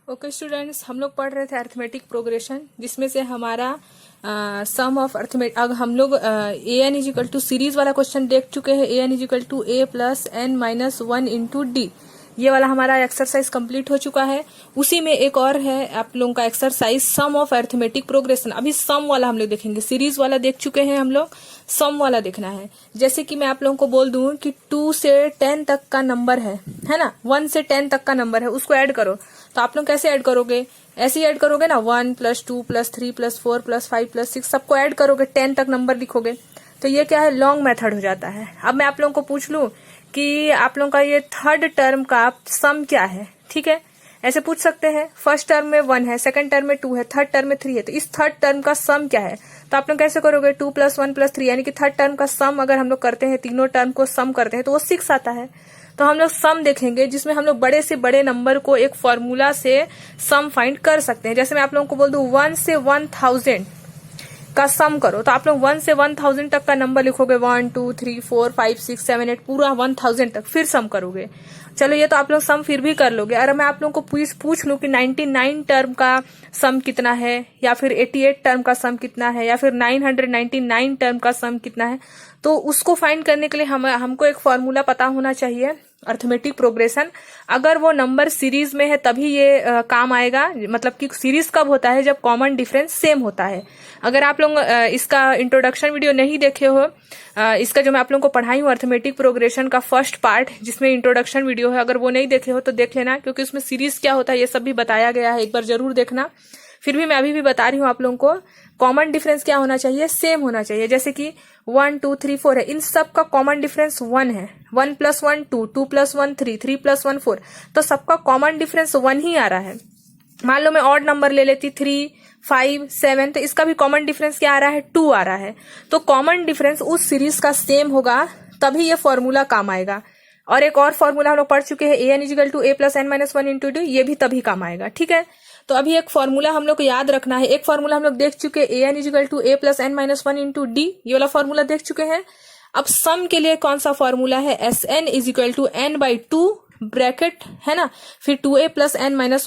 Okay students, हम लोग पढ़ रहे थे अर्थमेटिक प्रोग्रेशन, जिसमें से हमारा सम ऑफ अर्थमेटिक। अब हम लोग a n is equal to series वाला क्वेश्चन देख चुके हैं। A n is equal to a plus n minus one into d, ये वाला हमारा एक्सरसाइज कंप्लीट हो चुका है। उसी में एक और है आप लोगों का exercise sum of arithmetic progression. अभी सम वाला हम लोग देखेंगे, सीरीज वाला देख चुके हैं हम लोग, सम वाला देखना है। जैसे कि मैं आप लोगों को बोल दूं कि 2 से 10 तक का नंबर है ना, 1 से 10 तक का नंबर है, उसको ऐड करो। तो आप लोग कैसे ऐड करोगे? ऐसे ही ऐड करोगे ना, 1 + 2 + 3 + 4 + 5 + 6 सबको ऐड करोगे, 10 तक नंबर लिखोगे। तो ये क्या है, लॉन्ग मेथड हो जाता है। अब मैं आप लोगों को पूछ लूं कि आप लोगों का ये थर्ड टर्म का सम क्या है, ठीक है, ऐसे पूछ सकते हैं। फर्स्ट टर्म में 1 है, सेकंड टर्म में 2 है, थर्ड टर्म में 3 है, तो इस थर्ड टर्म का सम क्या है? तो आप लोग कैसे करोगे? 2 + 1 + 3, यानी कि थर्ड टर्म का सम अगर हम लोग करते हैं, तीनों टर्म को सम करते हैं तो वो 6 आता है। तो हम लोग सम देखेंगे, जिसमें हम लोग बड़े से बड़े नंबर को एक फॉर्मूला से सम फाइंड कर सकते हैं। जैसे मैं आप लोगों को बोल दूं 1 से 1000 का सम करो, तो आप लोग 1 से 1000 तक का नंबर लिखोगे, 1 2 3 4 5 6 7 8 पूरा 1000 तक, फिर सम करोगे। चलो ये तो आप लोग सम फिर भी कर लोगे। अगर मैं आप लोगों को पूछ लूं कि 99 टर्म का सम कितना है, या फिर 88 टर्म का सम कितना है, या फिर 999 टर्म का सम कितना है, तो उसको फाइंड करने के लिए हमको एक फॉर्मूला पता होना चाहिए, अर्थमेटिक प्रोग्रेशन। अगर वो नंबर सीरीज में है तभी ये काम आएगा। मतलब कि सीरीज कब होता है? जब कॉमन डिफरेंस सेम होता है। अगर आप लोग इसका इंट्रोडक्शन वीडियो नहीं देखे हो, इसका जो मैं आप लोगों को पढ़ाई हूँ अर्थमेटिक प्रोग्रेशन का फर्स्ट पार्ट, जिसमें इंट्रोडक्शन वीडियो है, अगर वो नहीं देखे हो तो देख लेना, क्योंकि उसमें सीरीज क्या होता है ये सब भी बताया गया है, एक बार जरूर देखना। फिर भी मैं अभी भी बता रही हूँ आप लोगों को, कॉमन डिफरेंस क्या होना चाहिए? सेम होना चाहिए। जैसे कि 1 2 3 4 है, इन सब का कॉमन डिफरेंस 1 है। 1 + 1 2, 2 + 1 3, 3 + 1 4, तो सबका कॉमन डिफरेंस 1 ही आ रहा है। मान लो मैं ऑड नंबर ले लेती 3 5 7, तो इसका भी कॉमन डिफरेंस क्या आ रहा है? 2 आ रहा है। तो कॉमन डिफरेंस उस सीरीज का सेम होगा, तभी ये फॉर्मूला काम आएगा। और एक और फॉर्मूला हम लोग पढ़ चुके हैं, an = a + n - 1 × d, ये भी तभी काम आएगा, ठीक है। तो अभी एक फॉर्मूला हम लोग को याद रखना है। एक फॉर्मूला हम लोग देख चुके हैं, an = a + n - 1 × d, ये वाला फॉर्मूला देख चुके हैं। अब सम के लिए कौन सा फॉर्मूला है? Sn = n/2 ब्रैकेट है ना, फिर 2a + n - 1 ×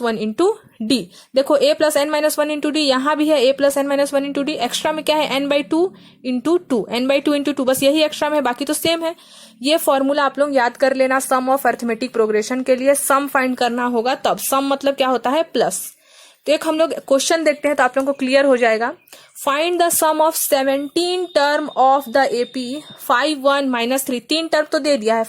d। देखो a + n - 1 × d यहां भी है, a + n - 1 × d। एक्स्ट्रा में क्या है? n/2 × 2, n/2 × 2, बस यही एक्स्ट्रा में है, बाकी तो सेम है। ये फॉर्मूला आप लोग याद कर लेना सम ऑफ अर्थमेटिक प्रोग्रेशन के लिए। सम फाइंड करना होगा तब, सम मतलब क्या होता है? प्लस। तो एक हम लोग क्वेश्चन देखते हैं तो आप लोगों को क्लियर हो जाएगा। Find the sum of 17 term of the AP 5 1 - 3। 3 term तो दे दिया है,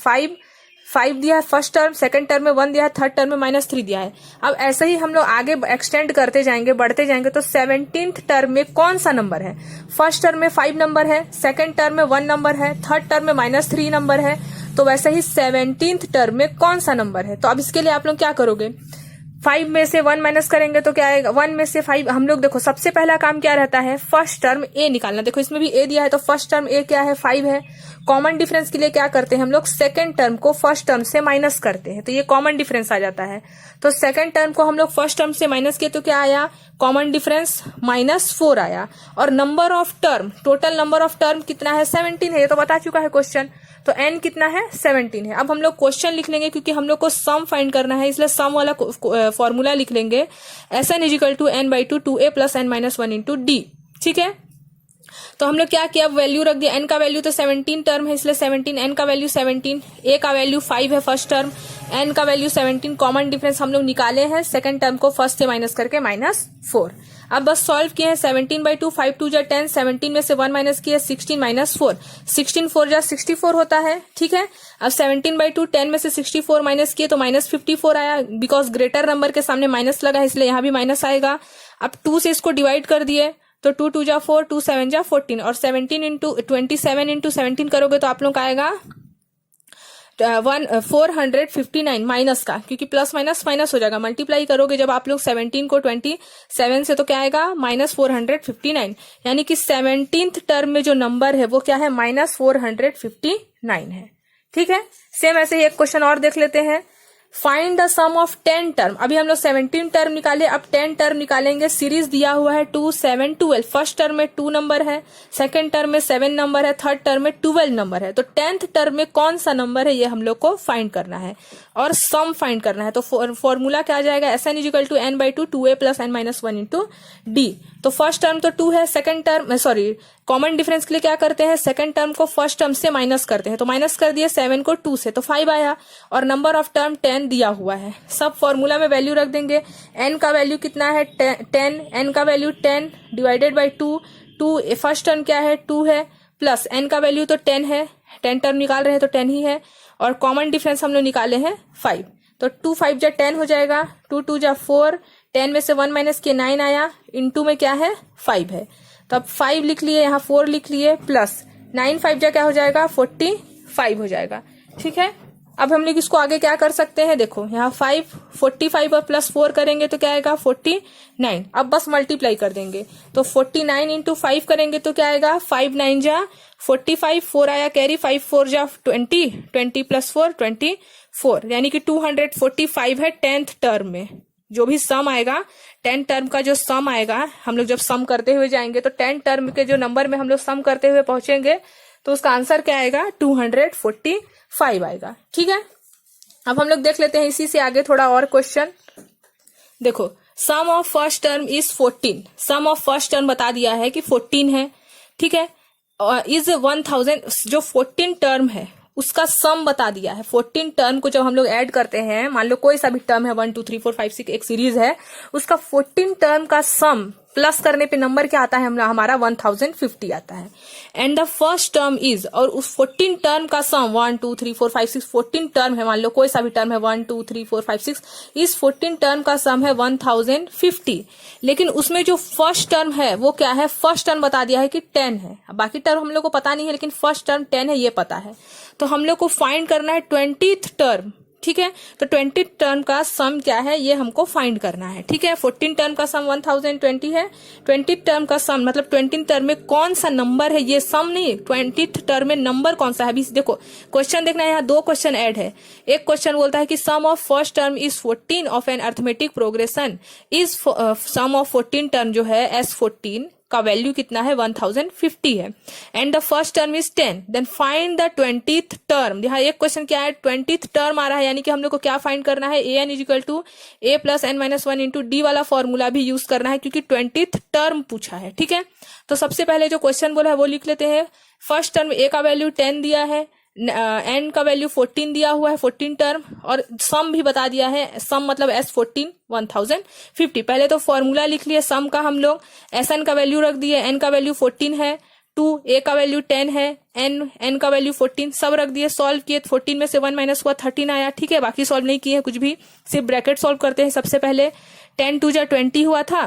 5 दिया है फर्स्ट टर्म, सेकंड टर्म में 1 दिया है, थर्ड टर्म में -3 दिया है। अब ऐसे ही हम लोग आगे एक्सटेंड करते जाएंगे, बढ़ते जाएंगे, तो 17th टर्म में कौन सा नंबर है? फर्स्ट टर्म में 5 नंबर है, सेकंड टर्म में 1 नंबर है, थर्ड टर्म में -3 नंबर है। तो वैसे ही 17th टर्म में कौन सा नंबर है? तो अब इसके लिए आप लोग क्या करोगे? 5 में से 1 माइनस करेंगे तो क्या आएगा? 1 में से 5, हम लोग देखो सबसे पहला काम क्या रहता है? फर्स्ट टर्म ए निकालना। देखो इसमें भी ए दिया है, तो फर्स्ट टर्म ए क्या है? 5 है। कॉमन डिफरेंस के लिए क्या करते हैं हम लोग? सेकंड टर्म को फर्स्ट टर्म से माइनस करते हैं, तो ये कॉमन डिफरेंस आ जाता है। तो सेकंड टर्म को हम लोग फर्स्ट टर्म से माइनस किए तो क्या आया? कॉमन डिफरेंस -4 आया। और number of term, total number of term कितना है? 17 है, ये तो बता चुका है क्वेश्चन। तो n कितना है? 17 है। अब हम लोग क्वेश्चन लिख लेंगे, क्योंकि हम लोग को सम फाइंड करना है, इसलिए सम वाला फॉर्मूला लिख लेंगे, Sn = n/2 2a + n - 1 × d, ठीक है। तो हम लोग क्या किया? वैल्यू रख दिया। n का वैल्यू तो 17 टर्म है, इसलिए 17, n का वैल्यू 17, a का वैल्यू 5 है फर्स्ट टर्म, n का वैल्यू 17। कॉमन डिफरेंस हम लोग निकाले हैं, सेकंड टर्म को फर्स्ट से माइनस करके -4। अब बस सॉल्व किए हैं। 17/2, 5 2 = 10, 17 में से 1 माइनस किए, 16 - 4, 16 4 = 64 होता है, ठीक है। अब 17/2, 10 में से 64 माइनस किए तो -54 आया, बिकॉज ग्रेटर नंबर के सामने माइनस लगा है, इसलिए यहाँ भी माइनस आएगा। अब 2 से इसको डिवाइड कर दिए, तो 2 2 = 4, 2 7 = 14, और 27 × 17 करोगे तो आप लोग का आएगा 459 माइनस का, क्योंकि प्लस माइनस माइनस हो जाएगा। मल्टीप्लाई करोगे जब आप लोग 17 को 27 से, तो क्या आएगा? -459, यानी कि 17th टर्म में जो नंबर है वो क्या है? -459 है, ठीक है। सेम ऐसे ही एक क्वेश्चन और देख लेते हैं। Find the sum of 10 term. अभी हम लोग 17 टर्म निकाले, अब 10 टर्म निकालेंगे। सीरीज दिया हुआ है 2, 7, 12। फर्स्ट टर्म में 2 नंबर है, सेकंड टर्म में 7 नंबर है, थर्ड टर्म में 12 नंबर है। तो 10th टर्म में कौन सा नंबर है ये हम लोग को फाइंड करना है और सम फाइंड करना है। तो फॉर्मूला क्या आ जाएगा, Sn equal to n by 2 2a plus n minus 1 into D. तो फर्स्ट टर्म तो 2 है, second term sorry common difference के लिए क्या करते हैं, सेकंड टर्म को फर्स्ट टर्म से माइनस करते हैं। तो माइनस कर दिए 7 को 2 से, तो 5 आया और नंबर ऑफ टर्म 10 दिया हुआ है। सब फॉर्मूला में वैल्यू रख देंगे। n का वैल्यू कितना है 10, n का value 10 divided by 2 first term क्या है 2 है, प्लस n का वैल्यू तो 10 है, 10 टर्म निकाल रहे हैं तो 10 ही है, और कॉमन डिफरेंस हम लोग निकाले हैं 5। तो 2 5 जा 10 हो जाएगा, 2 2 जा 4, 10 में से 1 माइनस किए 9 आया, इनटू में क्या है 5 है। तो अब 5 लिख लिए, यहाँ 4 लिख लिए, प्लस 9 5 जा क्या हो जाएगा 45 हो जाएगा। ठीक है, अब हम लोग इसको आगे क्या कर सकते हैं, देखो यहाँ 5 45 और प्लस 4 करेंगे तो क्या आएगा 49। अब बस मल्टीप्लाई कर देंगे, तो 49 इंटू 5 करेंगे तो क्या आएगा 5 9 जा 45, 4 आया कैरी, 5 4 जा 20, 20 प्लस 4 24, यानी कि 245 है 10th टर्म में। जो भी सम आएगा 10 टर्म का जो सम आएगा, हम लोग जब सम करते हुए जाएंगे तो 10 टर्म के जो नंबर में हम लोग सम करते हुए पहुंचेंगे तो उसका आंसर क्या आएगा 245 आएगा। ठीक है, अब हम लोग देख लेते हैं इसी से आगे थोड़ा और क्वेश्चन। देखो sum of first term is 14, sum of first term बता दिया है कि 14 है। ठीक है, इज 1000, जो 14 टर्म है उसका सम बता दिया है। 14 टर्म को जब हम लोग ऐड करते हैं, मान लो कोई सा भी टर्म है 1 2 3 4 5 6 एक सीरीज है, उसका 14 टर्म का सम प्लस करने पे नंबर क्या आता है हमारा 1050 आता है। And the first term is, और उस 14 टर्म का सम 1 2 3 4 5 6 14 टर्म है, मान लो कोई सा भी टर्म है 1 2 3 4 5 6, इस 14 टर्म का सम है 1050। लेकिन उसमें जो फर्स्ट टर्म है वो क्या है, फर्स्ट टर्म बता दिया है कि 10 है, बाकी टर्म हम लोग को पता नहीं है, लेकिन फर्स्ट टर्म 10 है ये पता है। तो हम लोग को फाइंड करना है 20th टर्म। ठीक है, तो 20 टर्म का सम क्या है ये हमको फाइंड करना है। ठीक है, 14 टर्म का सम 1020 है, 20 टर्म का सम मतलब 20 टर्म में कौन सा नंबर है, ये सम नहीं, 20 टर्म में नंबर कौन सा है। अभी देखो क्वेश्चन देखना है, यहाँ 2 क्वेश्चन ऐड है। एक क्वेश्चन बोलता है कि sum of first term is 14 of an arithmetic progression is, sum of 14 term जो है S14 का वैल्यू कितना है 1050 है, and the first term is 10, then find the 20th term. यहाँ एक क्वेश्चन क्या है 20th टर्म आ रहा है, यानी कि हम लोग को क्या फाइंड करना है, an is equal to a plus n minus 1 into D वाला फॉर्मूला भी यूज करना है, क्योंकि 20th टर्म पूछा है। ठीक है, तो सबसे पहले जो क्वेश्चन बोला है वो लिख लेते हैं। फर्स्ट टर्म a का वैल्यू 10 दिया है, n का वैल्यू 14 दिया हुआ है 14 टर्म, और सम भी बता दिया है, सम मतलब S14 1050। पहले तो फॉर्मूला लिख लिए सम का, हम लोग Sn का वैल्यू रख दिए, n का वैल्यू 14 है, 2 a का वैल्यू 10 है, n का वैल्यू 14, सब रख दिए, सॉल्व किए, 14 में से 1 माइनस हुआ 13 आया। ठीक है, बाकी सॉल्व नहीं किए कुछ भी, सिर्फ ब्रैकेट सॉल्व करते हैं। सबसे पहले 10 2 जा 20 हुआ था,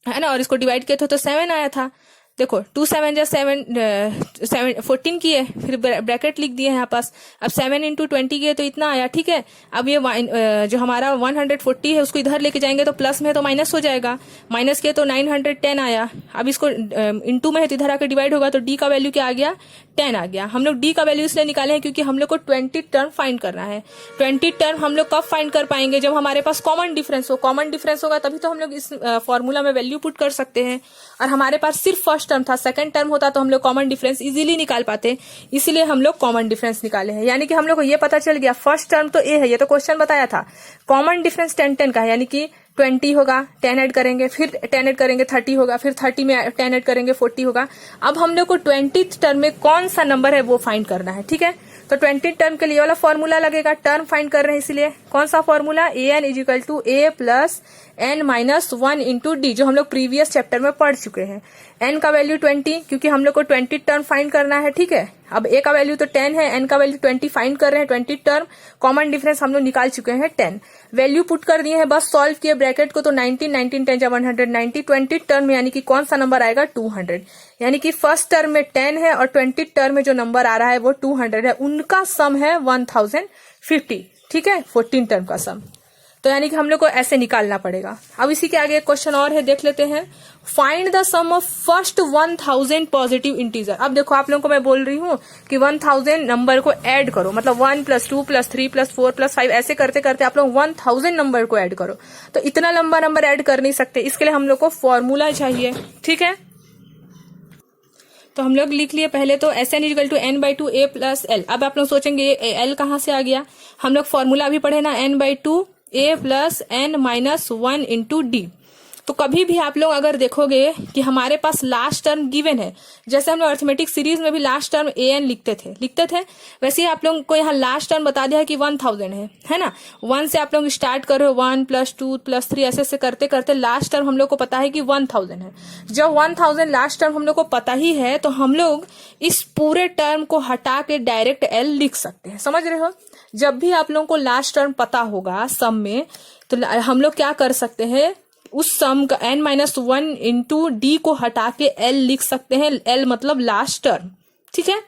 है ना, और इसको डिवाइड किए तो 7 आया था। देखो 2 7 जा 7 14 किए, फिर ब्रैकेट लिख दिए यहाँ पास, अब 7 इंटू 20 किए तो इतना आया। ठीक है, अब ये जो हमारा 140 है उसको इधर लेके जाएंगे तो प्लस में है तो माइनस हो जाएगा, माइनस किए तो 910 आया। अब इसको इंटू में है तो इधर आकर डिवाइड होगा, तो डी का वैल्यू क्या आ गया 10 आ गया। हम लोग डी का वैल्यू इसलिए निकाले हैं क्योंकि हम लोग को 20 टर्म फाइंड करना है। 20 टर्म हम लोग कब फाइंड कर पाएंगे, जब हमारे पास कॉमन डिफरेंस हो, कॉमन डिफरेंस होगा तभी तो हम लोग इस फॉर्मूला में वैल्यू पुट कर सकते हैं। और हमारे पास सिर्फ फर्स्ट टर्म था, सेकंड टर्म होता तो हम लोग कॉमन डिफरेंस इजीली निकाल पाते, इसीलिए हम लोग कॉमन डिफरेंस निकाले हैं। यानी कि हम लोग को ये पता चल गया फर्स्ट टर्म तो ए है, ये तो क्वेश्चन बताया था, कॉमन डिफरेंस 10 10 का है, यानी कि 20 होगा, 10 ऐड करेंगे, फिर 10 ऐड करेंगे 30 होगा, फिर 30 में 10 ऐड करेंगे 40 होगा। अब हम लोग को 20th टर्म में कौन सा नंबर है वो फाइंड करना है। ठीक है, तो 20 टर्म के लिए वाला फॉर्मूला लगेगा, टर्म फाइंड कर रहे हैं इसलिए कौन सा formula, an is equal to a plus n minus 1 into D, जो हम लोग प्रीवियस चैप्टर में पढ़ चुके हैं। n का वैल्यू 20, क्योंकि हम लोग को 20 टर्म फाइंड करना है। ठीक है, अब a का वैल्यू तो 10 है, n का वैल्यू 20 फाइंड कर रहे हैं। 20 टर्म कॉमन डिफरेंस हम लोग निकाल चुके हैं 10, वैल्यू पुट कर दिए हैं, बस सॉल्व किए ब्रैकेट को, तो 19 19 10 जा 190, 20 टर्म में यानी कि कौन सा नंबर आएगा 200, यानी कि फर्स्ट टर्म में 10 है और 20 टर्म में जो नंबर आ रहा है वो 200 है, उनका सम है 1050। ठीक है, 14 टर्म का सम। तो यानी कि हम लोग को ऐसे निकालना पड़ेगा। अब इसी के आगे एक क्वेश्चन और है, देख लेते हैं। Find the sum of first 1000 positive integer. अब देखो आप लोगों को मैं बोल रही हूँ कि 1000 नंबर को ऐड करो, मतलब 1 + 2 + 3 + 4 + 5 ऐसे करते करते आप लोग 1000 नंबर को ऐड करो। तो इतना लंबा नंबर ऐड कर नहीं सकते, इसके लिए हम लोग को फॉर्मूला चाहिए, ठीक है। तो हम लोग लिख लिए पहले तो Sn = n/2 a + l। अब आप लोग सोचेंगे l कहाँ से आ गया, हम लोग फॉर्मूला अभी पढ़े ना, n/2 a + n - 1 × d। तो कभी भी आप लोग अगर देखोगे कि हमारे पास लास्ट टर्म गिवन है, जैसे हम लोग अर्थमेटिक सीरीज में भी लास्ट टर्म an लिखते थे, वैसे ही आप लोग को यहाँ लास्ट टर्म बता दिया है कि 1000 है ना। 1 से आप लोग स्टार्ट करो, 1 + 2 + 3 ऐसे करते करते लास्ट टर्म हम लोग को पता है कि 1000 है। जब 1000 लास्ट टर्म हम लोग को पता ही है, तो हम लोग इस पूरे टर्म को हटा के डायरेक्ट l लिख सकते हैं, समझ रहे हो। जब भी आप लोगों को लास्ट टर्म पता होगा सम में, तो हम लोग क्या कर सकते हैं, उस सम का n - 1 × d को हटा के l लिख सकते हैं, l मतलब लास्ट टर्म, ठीक है।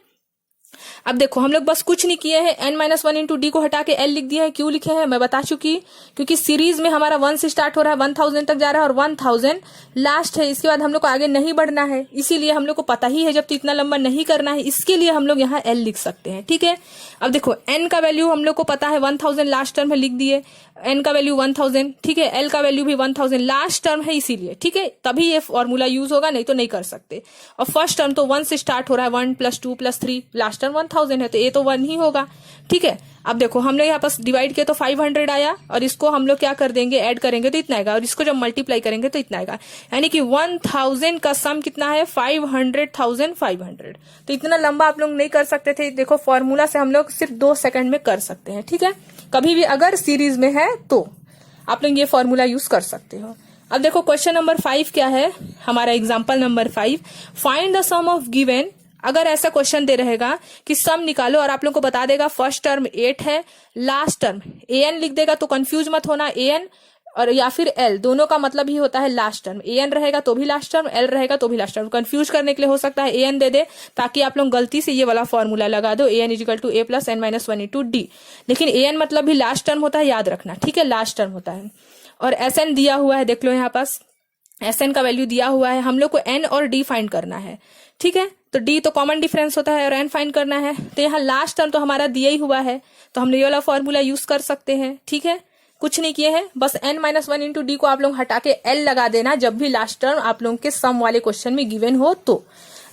अब देखो हम लोग बस कुछ नहीं किए हैं, n - 1 × d को हटा के l लिख दिया है। क्यों लिखे हैं मैं बता चुकी, क्योंकि सीरीज में हमारा 1 से स्टार्ट हो रहा है, 1000 तक जा रहा है और 1000 लास्ट है, इसके बाद हम लोग को आगे नहीं बढ़ना है, इसीलिए हम लोग को पता ही है जब तो इतना लंबा नहीं करना है, इसके लिए हम लोग यहाँ l लिख सकते हैं, ठीक है। अब देखो n का वैल्यू हम लोग को पता है 1000 लास्ट टर्म है, लिख दिए n का वैल्यू 1000, ठीक है। l का वैल्यू भी 1000 लास्ट टर्म है, इसीलिए, ठीक है, तभी ये फॉर्मूला यूज होगा, नहीं तो नहीं कर सकते। और फर्स्ट टर्म तो 1 से स्टार्ट हो रहा है, 1 + 2 + 3 लास्ट टर्म 1000 है, तो ये तो 1 ही होगा, ठीक है। अब देखो हम लोग यहाँ पास डिवाइड किया तो 500 आया, और इसको हम लोग क्या कर देंगे, ऐड करेंगे तो इतना आएगा, और इसको जब मल्टीप्लाई करेंगे तो इतना आएगा, यानी कि 1000 का सम कितना है, 500,500। तो इतना लंबा आप लोग नहीं कर सकते थे, देखो फॉर्मूला से हम लोग सिर्फ 2 सेकंड में कर सकते हैं, ठीक है। कभी भी अगर सीरीज में है तो आप लोग ये फॉर्मूला यूज कर सकते हो। अब देखो क्वेश्चन नंबर 5 क्या है, हमारा example number 5, find the sum of given. अगर ऐसा क्वेश्चन दे रहेगा कि सम निकालो, और आप लोग को बता देगा फर्स्ट टर्म 8 है, लास्ट टर्म an लिख देगा, तो कंफ्यूज मत होना, an और या फिर l दोनों का मतलब ही होता है लास्ट टर्म। an रहेगा तो भी लास्ट टर्म, l रहेगा तो भी लास्ट टर्म। कंफ्यूज करने के लिए हो सकता है an दे दे, ताकि आप लोग गलती से ये वाला फॉर्मूला लगा दो, an = a + n - 1 × d। लेकिन an मतलब भी लास्ट टर्म होता है, याद रखना, ठीक है, लास्ट टर्म होता है। और Sn दिया हुआ है, देख लो यहाँ पास Sn का वैल्यू दिया हुआ है, हम लोग को n और d फाइंड करना है, ठीक है। तो d तो कॉमन डिफरेंस होता है और n फाइंड करना है, तो यहाँ लास्ट टर्म तो हमारा दिया ही हुआ है, तो हम ये वाला फॉर्मूला यूज कर सकते हैं, ठीक है। कुछ नहीं किए हैं, बस n - 1 × d को आप लोग हटा के l लगा देना जब भी लास्ट टर्म आप लोगों के सम वाले क्वेश्चन में गिवन हो तो।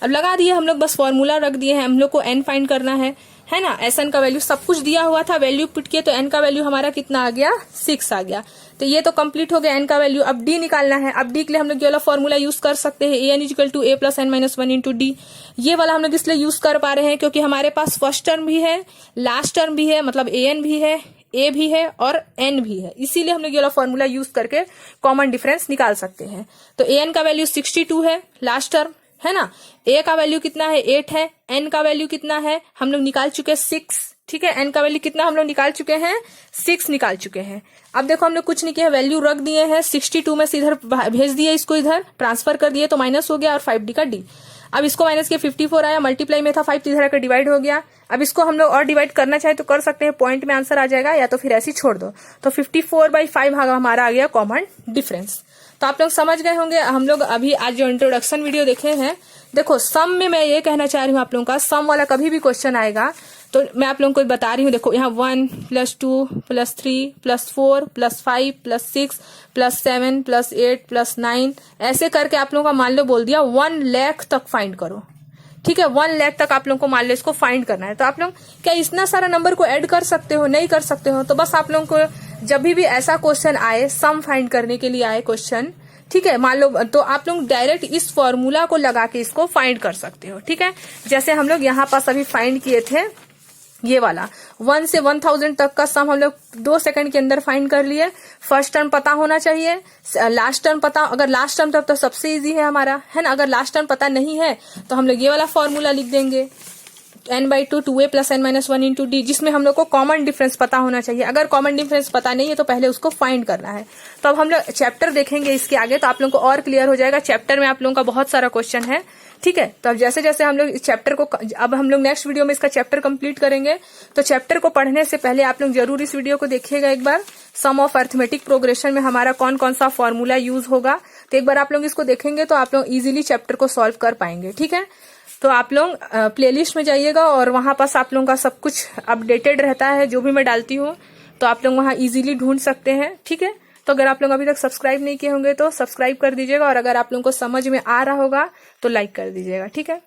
अब लगा दिए हम लोग, बस फॉर्मूला रख दिए हैं, हम लोग को n फाइंड करना है ना। Sn का वैल्यू सब कुछ दिया हुआ था, वैल्यू पुट किए तो n का वैल्यू हमारा कितना आ गया, 6 आ गया। तो ये तो कंप्लीट हो गया n का वैल्यू। अब d निकालना है, अब d के लिए हम लोग ये वाला फॉर्मूला यूज कर सकते हैं, an = a + n - 1 × d। ये वाला हम लोग इसलिए यूज कर पा रहे हैं क्योंकि हमारे पास फर्स्ट टर्म भी है, लास्ट टर्म भी है, मतलब an भी है, a भी है और n भी है, इसीलिए हम लोग ये वाला फॉर्मूला यूज करके कॉमन डिफरेंस निकाल सकते हैं। तो an का वैल्यू 62 है, लास्ट टर्म है ना, a का वैल्यू कितना है, 8 है, n का वैल्यू कितना है, हम लोग निकाल चुके हैं 6, ठीक है। n का वैल्यू कितना हम लोग निकाल चुके हैं, 6 निकाल चुके हैं। अब देखो हम लोग कुछ नहीं किया, वैल्यू रख दिए हैं, 62 में से इधर भेज दिए, इसको इधर ट्रांसफर कर दिए तो माइनस हो गया, और 5d का d। अब इसको माइनस के 54 आया, मल्टीप्लाई में था 5 तो इधर आकर डिवाइड हो गया। अब इसको हम लोग और डिवाइड करना चाहे तो कर सकते हैं, पॉइंट में आंसर आ जाएगा, या तो फिर ऐसे ही छोड़ दो। तो 54/5 हमारा आ गया कॉमन डिफरेंस। तो आप लोग समझ गए होंगे, हम लोग अभी आज जो इंट्रोडक्शन वीडियो देखे हैं, देखो सम में मैं ये कहना चाह रही हूँ आप लोगों का, सम वाला कभी भी क्वेश्चन आएगा तो मैं आप लोगों को बता रही हूँ, देखो यहाँ 1 + 2 + 3 + 4 + 5 + 6 + 7 + 8 + 9 ऐसे करके आप लोगों का मान लो बोल दिया 1 लाख तक फाइंड करो, ठीक है। 1 लाख तक आप लोगों को मान लो इसको फाइंड करना है। तो आप लोग क्या इतना सारा नंबर को ऐड कर सकते हो, नहीं कर सकते हो। तो बस आप लोगों को जब भी ऐसा क्वेश्चन आए, सम फाइंड करने के लिए आए क्वेश्चन, ठीक है, मान लो, तो आप लोग डायरेक्ट इस फॉर्मूला को लगा के इसको फाइंड कर सकते हो, ठीक है। जैसे हम लोग यहाँ पास अभी फाइंड किए थे ये वाला 1 से 1000 तक का सम हम लोग 2 सेकंड के अंदर फाइंड कर लिए। फर्स्ट टर्म पता होना चाहिए, लास्ट टर्म पता, अगर लास्ट टर्म तब तो सबसे इजी है हमारा, है ना। अगर लास्ट टर्म पता नहीं है तो हम लोग ये वाला फॉर्मूला लिख देंगे, n/2 2a + n - 1 × d, जिसमें हम लोग को कॉमन डिफरेंस पता होना चाहिए। अगर कॉमन डिफरेंस पता नहीं है तो पहले उसको फाइंड करना है। तो अब हम लोग चैप्टर देखेंगे इसके आगे, तो आप लोगों को और क्लियर हो जाएगा। चैप्टर में आप लोगों का बहुत सारा क्वेश्चन है, ठीक है। तो अब जैसे जैसे हम लोग इस चैप्टर को, अब हम लोग नेक्स्ट वीडियो में इसका चैप्टर कंप्लीट करेंगे, तो चैप्टर को पढ़ने से पहले आप लोग जरूर इस वीडियो को देखिएगा एक बार, सम ऑफ अर्थमेटिक प्रोग्रेशन में हमारा कौन कौन सा फॉर्मूला यूज होगा। तो एक बार आप लोग इसको देखेंगे तो आप लोग इजीली चैप्टर को सॉल्व कर पाएंगे। ठीक है, तो आप लोग प्लेलिस्ट में जाइएगा और वहां पास आप लोगों का सब कुछ अपडेटेड रहता है, जो भी मैं डालती हूँ तो आप लोग वहां इजीली ढूंढ सकते हैं। ठीक है, तो अगर आप लोग अभी तक सब्सक्राइब नहीं किए होंगे तो सब्सक्राइब कर दीजिएगा, और अगर आप लोगों को समझ में आ रहा होगा तो लाइक कर दीजिएगा। ठीक है।